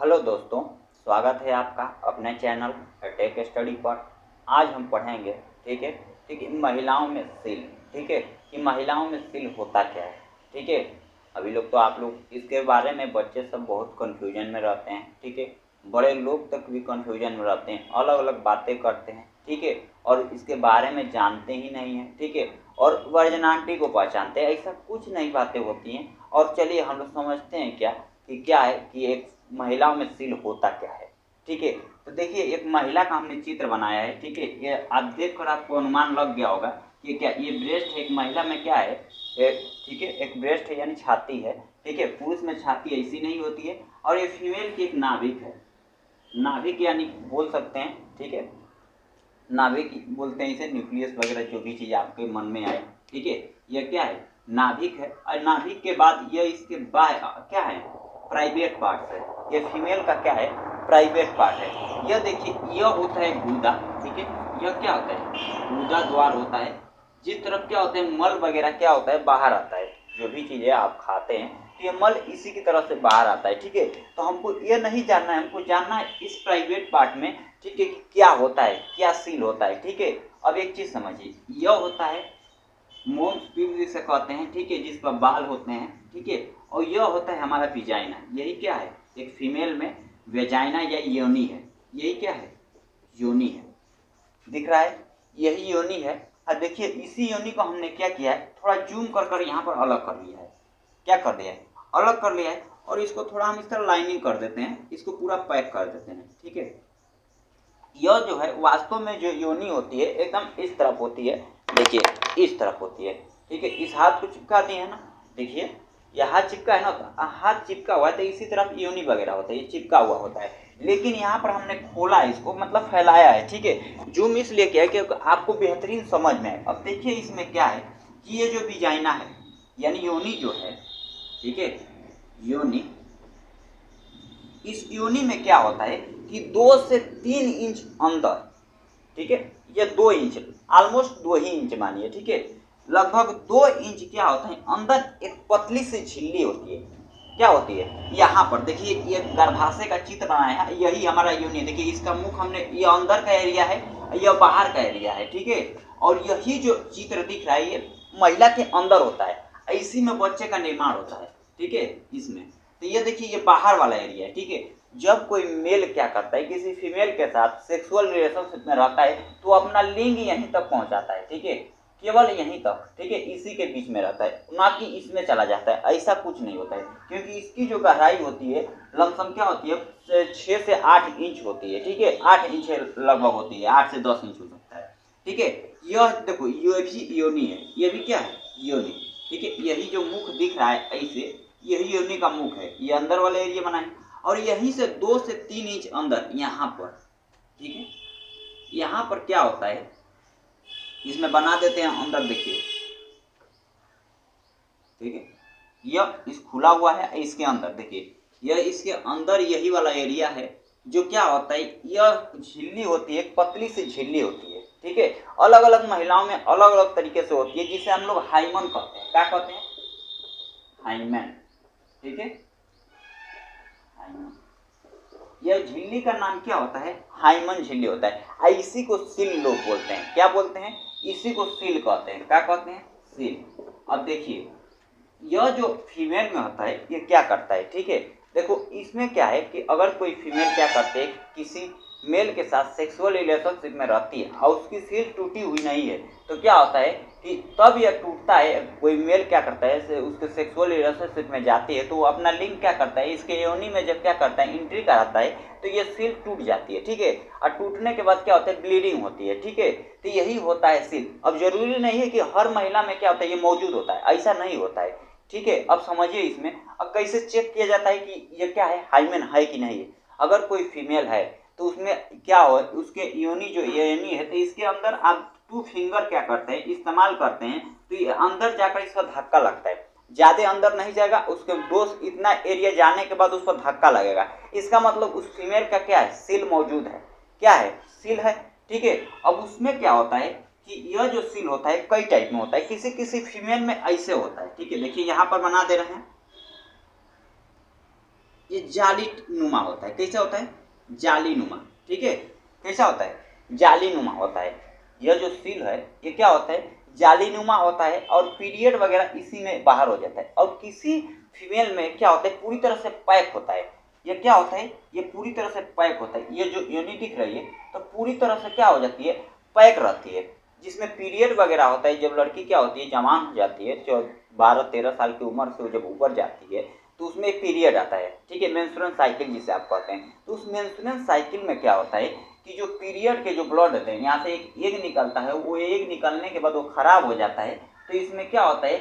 Hello दोस्तों, स्वागत है आपका अपने चैनल टेक स्टडी पर। आज हम पढ़ेंगे, ठीक है, महिलाओं में सिल, ठीक है, कि महिलाओं में सिल होता क्या है, ठीक है। अभी लोग तो आप लोग इसके बारे में बच्चे सब बहुत कन्फ्यूजन में रहते हैं, ठीक है। बड़े लोग तक भी कन्फ्यूजन में रहते हैं, अलग अलग बातें करते हैं, ठीक है, और इसके बारे में जानते ही नहीं हैं, ठीक है, और वर्जनांटी को पहचानते हैं। ऐसा कुछ नई बातें होती हैं। और चलिए हम लोग समझते हैं क्या है कि एक महिलाओं में सिल होता क्या है, ठीक है। तो देखिए, एक महिला का हमने चित्र बनाया है, ठीक है। ये आप देख कर आपको अनुमान लग गया होगा कि क्या ये ब्रेस्ट है। एक महिला में क्या है, ठीक है, एक ब्रेस्ट है यानी छाती है, ठीक है। पुरुष में छाती ऐसी नहीं होती है। और ये फीमेल की एक नाभिक है, नाभिक यानी बोल सकते हैं, ठीक है, नाभिक बोलते हैं इसे, न्यूक्लियस वगैरह जो भी चीज़ आपके मन में आए, ठीक है। यह क्या है, नाभिक है। और नाभिक के बाद यह इसके बाहर क्या है, प्राइवेट पार्ट है। ये फीमेल का क्या है, प्राइवेट पार्ट है। यह देखिए, यह होता है गुदा, ठीक है। यह क्या होता है, गुदा द्वार होता है। जिस तरफ क्या होता है, मल वगैरह क्या होता है, बाहर आता है। जो भी चीज़ें आप खाते हैं तो ये मल इसी की तरफ से बाहर आता है, ठीक है। तो हमको ये नहीं जानना है, हमको जानना है इस प्राइवेट पार्ट में, ठीक है, क्या होता है, क्या सील होता है, ठीक है। अब एक चीज़ समझिए, यह होता है मोम्स पीप जिसे कहते हैं, ठीक है, जिस पर बाल होते हैं, ठीक है। और यह होता है हमारा विजाइना। यही क्या है, एक फीमेल में वेजाइना या योनि है। यही क्या है, योनि है, दिख रहा है, यही योनि है। और देखिए, इसी योनि को हमने क्या किया है, थोड़ा जूम कर यहाँ पर अलग कर लिया है। क्या कर दिया है, अलग कर लिया है। और इसको थोड़ा हम इस तरह लाइनिंग कर देते हैं, इसको पूरा पैक कर देते हैं, ठीक है। यह जो है वास्तव में जो योनि होती है एकदम इस तरफ होती है, देखिए इस तरफ होती है, ठीक है। इस हाथ को चिपका दिए है ना, देखिए यह हाथ चिपका है ना, तो हाथ चिपका हुआ है तो इसी तरफ योनि वगैरह होता है, ये चिपका हुआ होता है। लेकिन यहाँ पर हमने खोला है इसको, मतलब फैलाया है, ठीक है। जूम इसलिए किया कि आपको बेहतरीन समझ में आए। अब देखिए इसमें क्या है कि ये जो विजाइना है यानी योनि जो है, ठीक है, योनि, इस योनि में क्या होता है कि 2 से 3 इंच अंदर, ठीक है, ये 2 इंच, ऑलमोस्ट 2 ही इंच मानिए, ठीक है, लगभग 2 इंच क्या होता है, अंदर एक पतली सी झिल्ली होती है। क्या होती है, यहाँ पर देखिए, ये गर्भाशय का चित्र बनाया है, यही हमारा योनि। देखिए इसका मुख हमने, ये अंदर का एरिया है, यह बाहर का एरिया है, ठीक है। और यही जो चित्र दिख रहा है ये महिला के अंदर होता है, इसी में बच्चे का निर्माण होता है, ठीक है, इसमें। तो ये देखिए, ये बाहर वाला एरिया है, ठीक है। जब कोई मेल क्या करता है, किसी फीमेल के साथ सेक्सुअल रिलेशनशिप में रहता है, तो अपना लिंग यहीं तक पहुंचाता है, ठीक है, केवल यहीं तक, ठीक है, इसी के बीच में रहता है, ना कि इसमें चला जाता है। ऐसा कुछ नहीं होता है, क्योंकि इसकी जो गहराई होती है लमसम क्या होती है, 6 से 8 इंच होती है, ठीक है, 8 इंच लगभग होती है, 8 से 10 इंच हो सकता है, ठीक है। यह देखो, ये भी योनि है, ये भी क्या है, योनि, ठीक है। यही जो मुख दिख रहा है ऐसे, यही योनि का मुख है, ये अंदर वाले एरिया बनाए। और यहीं से 2 से 3 इंच अंदर यहाँ पर, ठीक है, यहाँ पर क्या होता है, इसमें बना देते हैं अंदर, देखिए, ठीक है। यह इस खुला हुआ है, इसके अंदर देखिए, यह इसके अंदर यही वाला एरिया है। जो क्या होता है, यह झिल्ली होती है, पतली सी झिल्ली होती है, ठीक है। अलग अलग महिलाओं में अलग अलग तरीके से होती है, जिसे हम लोग हाइमन कहते हैं। क्या कहते हैं, हाइमन, ठीक है, हाइमन। यह झिल्ली का नाम क्या होता है, हाइमन झिल्ली होता है। इसी को सील लोग बोलते हैं। क्या बोलते हैं, इसी को सील कहते हैं। क्या कहते हैं, सील। अब देखिए, यह जो फीमेल में होता है ये क्या करता है, ठीक है। देखो इसमें क्या है कि अगर कोई फीमेल क्या करते है, किसी मेल के साथ सेक्सुअल रिलेशनशिप में रहती है और उसकी सील टूटी हुई नहीं है, तो क्या होता है कि तब यह टूटता है। कोई मेल क्या करता है, उसके सेक्सुअल रिलेशनशिप में जाती है तो वो अपना लिंक क्या करता है, इसके योनि में जब क्या करता है, एंट्री कराता है, तो ये सील टूट जाती है, ठीक है। और टूटने के बाद क्या होता है, ब्लीडिंग होती है, ठीक है। तो यही होता है सील। अब जरूरी नहीं है कि हर महिला में क्या होता है, ये मौजूद होता है, ऐसा नहीं होता है, ठीक है। अब समझिए इसमें, अब कैसे चेक किया जाता है कि ये क्या है, हाइमेन है कि नहीं है। अगर कोई फीमेल है तो उसमें क्या हो, उसके योनि जो योनि है, तो इसके अंदर आप 2 फिंगर क्या करते हैं, इस्तेमाल करते हैं, तो ये अंदर जाकर इसका धक्का लगता है। ज़्यादा अंदर नहीं जाएगा, उसके 2 इतना एरिया जाने के बाद उस पर धक्का लगेगा। इसका मतलब उस फीमेल का क्या है, सील मौजूद है। क्या है, सील है, ठीक है। अब उसमें क्या होता है कि यह जो सील होता है कई टाइप में होता है, किसी किसी फीमेल में ऐसे होता है, ठीक है। देखिए यहाँ पर बना दे रहे हैं, ये जाली नुमा होता है। कैसा होता है? जाली नुमा। ठीक है, कैसा होता है? जाली नुमा होता है। यह जो सील है ये क्या होता है? जाली नुमा होता है और पीरियड वगैरह इसी में बाहर हो जाता है। और किसी फीमेल में क्या होता है? पूरी तरह से पैक होता है। ये क्या होता है? ये पूरी तरह से पैक होता है। ये जो योनि दिख रही है तो पूरी तरह से क्या हो जाती है? पैक रहती है, जिसमें पीरियड वगैरह होता है। जब लड़की क्या होती है? जवान हो जाती है, 12-13 साल की उम्र से जब ऊपर जाती है तो उसमें एक पीरियड आता है। ठीक है, मेंस्ट्रुअल साइकिल जिसे आप कहते हैं। तो उस मेंस्ट्रुअल साइकिल में क्या होता है कि जो पीरियड के जो ब्लड होते हैं, यहाँ से एक एग निकलता है, वो एग निकलने के बाद वो खराब हो जाता है। तो इसमें क्या होता है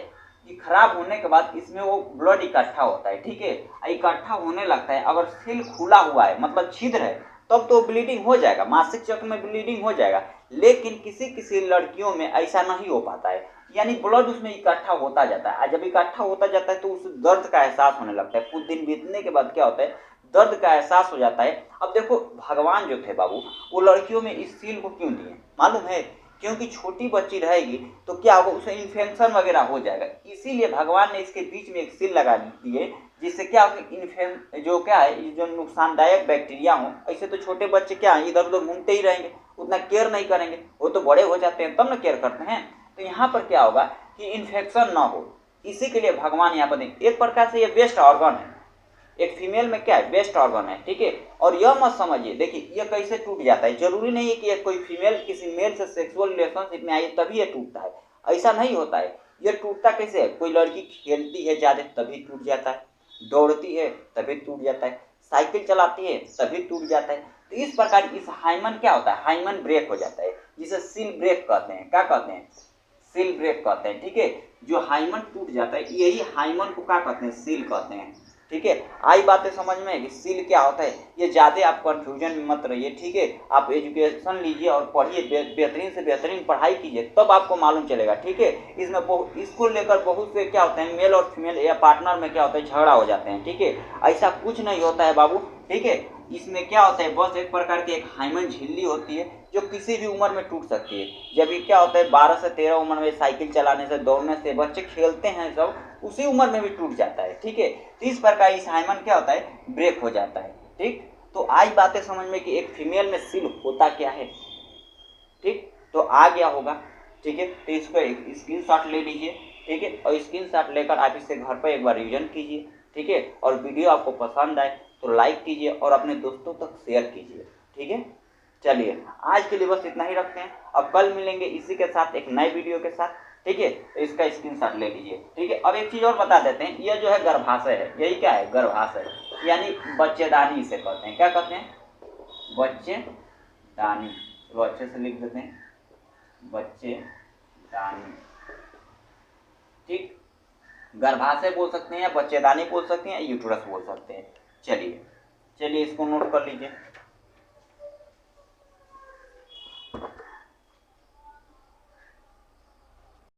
कि खराब होने के बाद इसमें वो ब्लड इकट्ठा होता है। ठीक है, इकट्ठा होने लगता है। अगर सील खुला हुआ है मतलब छिद्र है तब तो ब्लीडिंग हो जाएगा, मासिक चक्र में ब्लीडिंग हो जाएगा। लेकिन किसी किसी लड़कियों में ऐसा नहीं हो पाता है, यानी ब्लड उसमें इकट्ठा होता जाता है। जब इकट्ठा होता जाता है तो उस दर्द का एहसास होने लगता है। कुछ दिन बीतने के बाद क्या होता है? दर्द का एहसास हो जाता है। अब देखो, भगवान जो थे बाबू, वो लड़कियों में इस सील को क्यों दिए मालूम है? क्योंकि छोटी बच्ची रहेगी तो क्या होगा? उसे इन्फेक्शन वगैरह हो जाएगा। इसीलिए भगवान ने इसके बीच में एक सील लगा दिए, जिससे क्या होगा? जो क्या है, जो नुकसानदायक बैक्टीरिया हो। ऐसे तो छोटे बच्चे क्या है, इधर उधर घूमते ही रहेंगे, उतना केयर नहीं करेंगे। वो तो बड़े हो जाते हैं तब ना केयर करते हैं। तो यहाँ पर क्या होगा कि इन्फेक्शन ना हो, इसी के लिए भगवान यहाँ पर देंगे। एक प्रकार से ये वेस्ट ऑर्गन है। एक फीमेल में क्या है? वेस्ट ऑर्गन है। ठीक है, और यह मत समझिए, देखिए ये कैसे टूट जाता है। जरूरी नहीं है कि कोई फीमेल किसी मेल से सेक्सुअल रिलेशनशिप में आई तभी ये टूटता है, ऐसा नहीं होता है। ये टूटता कैसे है? कोई लड़की खेलती है ज्यादा तभी टूट जाता है, दौड़ती है तभी टूट जाता है, साइकिल चलाती है तभी टूट जाता है। तो इस प्रकार इस हाइमन क्या होता है? हाइमन ब्रेक हो जाता है, जिसे सील ब्रेक कहते हैं। क्या कहते हैं? सील ब्रेक कहते हैं। ठीक है, जो हाइमन टूट जाता है यही हाइमन को क्या कहते हैं? सील कहते हैं। ठीक है, आई बातें समझ में कि सील क्या होता है। ये ज़्यादा आप कन्फ्यूजन में मत रहिए। ठीक है, आप एजुकेशन लीजिए और पढ़िए, बेहतरीन से बेहतरीन पढ़ाई कीजिए, तब आपको मालूम चलेगा। ठीक है, इसमें इसको लेकर बहुत से क्या होते हैं, मेल और फीमेल या पार्टनर में क्या होता है? झगड़ा हो जाते हैं। ठीक है, ऐसा कुछ नहीं होता है बाबू। ठीक है, इसमें क्या होता है? बस एक प्रकार की एक हाइमन झिल्ली होती है जो किसी भी उम्र में टूट सकती है। जब ये क्या होता है 12 से 13 उम्र में साइकिल चलाने से, दौड़ने से, बच्चे खेलते हैं सब, उसी उम्र में भी टूट जाता है। ठीक है, तो इस प्रकार इस हाइमन क्या होता है? ब्रेक हो जाता है। ठीक, तो आई बातें समझ में कि एक फीमेल में सील होता क्या है। ठीक, तो आ गया होगा। ठीक है, तो इसको एक स्क्रीनशॉट ले लीजिए। ठीक है, और स्क्रीनशॉट लेकर आप इसे घर पर एक बार रिवीजन कीजिए। ठीक है, और वीडियो आपको पसंद आए तो लाइक कीजिए और अपने दोस्तों तक शेयर कीजिए। ठीक है, चलिए आज के लिए बस इतना ही रखते हैं। अब कल मिलेंगे इसी के साथ एक नए वीडियो के साथ। ठीक है, तो इसका स्क्रीनशॉट ले लीजिए। ठीक है, अब एक चीज़ और बता देते हैं, यह जो है गर्भाशय है। यही क्या है? गर्भाशय, यानी बच्चेदानी इसे कहते हैं। क्या कहते हैं? बच्चेदानी। चलो अच्छे से लिख देते हैं, बच्चेदानी। ठीक, गर्भाशय बोल सकते हैं या बच्चेदानी बोल सकते हैं या यूट्रस बोल सकते हैं। चलिए इसको नोट कर लीजिए।